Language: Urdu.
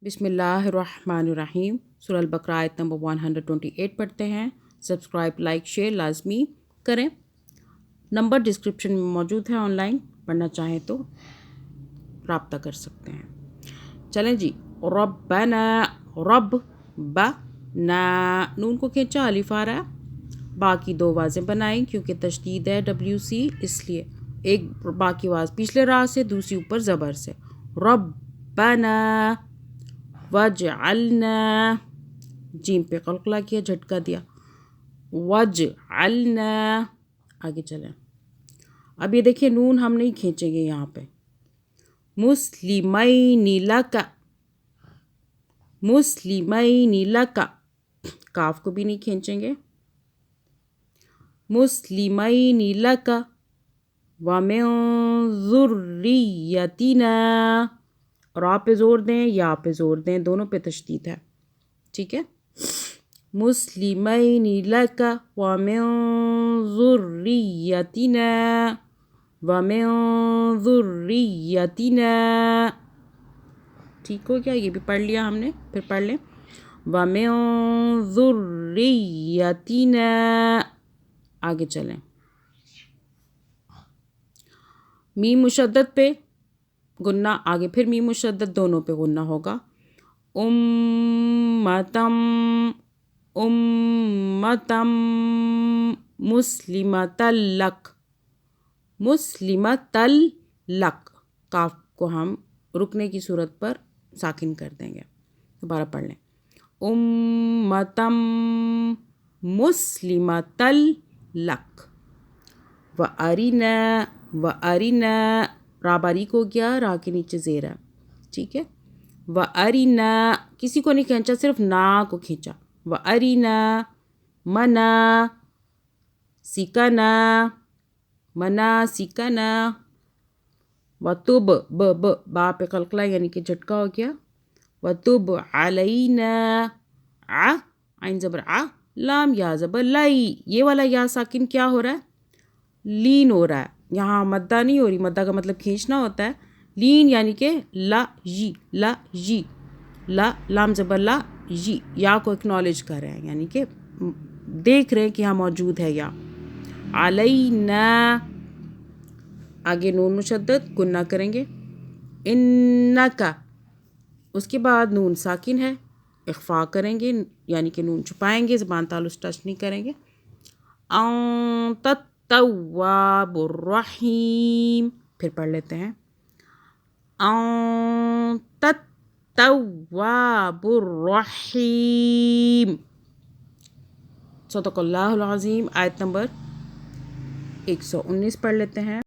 بسم اللہ الرحمن الرحیم۔ سورہ البقرہ آیت نمبر 128 پڑھتے ہیں۔ سبسکرائب، لائک، شیئر لازمی کریں۔ نمبر ڈسکرپشن میں موجود ہے، آن لائن پڑھنا چاہیں تو رابطہ کر سکتے ہیں۔ چلیں جی، ربنا رب نا نون کو کھینچا، الف آ رہا ہے، باقی دو آوازیں بنائیں کیونکہ تشدید ہے WC، اس لیے ایک باقی آواز پچھلے راہ سے، دوسری اوپر زبر سے، ربنا وجعلنا، جیم پہ قلقلہ کیا، جھٹکا دیا، وجعلنا، آگے چلیں۔ اب یہ دیکھیں نون ہم نہیں کھینچیں گے یہاں پہ، مسلمین لک، مسلمین لک، کاف کو بھی نہیں کھینچیں گے، مسلمین لک ومن ذریتنا، را پہ زور دیں، یا پہ زور دیں، دونوں پہ تشدید ہے، ٹھیک ہے۔ مسلمین لک ومن ذریتنا، ومن ذریتنا، ٹھیک ہو گیا، یہ بھی پڑھ لیا ہم نے، پھر پڑھ لیں ومن ذریتنا، آگے چلیں۔ میم مشدد پہ غنہ، آگے پھر میم مشدد، دونوں پہ غنہ ہوگا، امتم امتم مسلمۃ لک، مسلمۃ لک، کاف کو ہم رکنے کی صورت پر ساکن کر دیں گے، دوبارہ پڑھ لیں، امتم مسلمۃ لک وَأَرِنَا وَأَرِنَا، را باریک ہو گیا، را کے نیچے زیر ہے، ٹھیک ہے۔ وَأَرِنَا، کسی کو نہیں کھینچا، صرف نا کو کھینچا، وَأَرِنَا منا سکنا، منا سکنا، وَتُب با پہ قلقلہ یعنی کہ جھٹکا ہو گیا، وَتُب عَلَيْنَا، عین زبر لام یا زبر لائی، یہ والا یا ساکن کیا ہو رہا ہے؟ لین ہو رہا ہے، یہاں مدہ نہیں ہو رہی، مدہ کا مطلب کھینچنا ہوتا ہے، لین یعنی کہ لا جی، لا جی، لا لام زبر لا جی، یا کو اکنالج کر رہے ہیں یعنی کہ دیکھ رہے ہیں کہ یہاں موجود ہے یا، علینا، آگے نون مشدد گنہ کریں گے، انکا، اس کے بعد نون ساکن ہے، اخفا کریں گے یعنی کہ نون چھپائیں گے، زبان تالوس ٹچ نہیں کریں گے، انت التواب الرحیم، پھر پڑھ لیتے ہیں، انت التواب الرحیم۔ صدق اللہ العظیم۔ آیت نمبر 119 پڑھ لیتے ہیں۔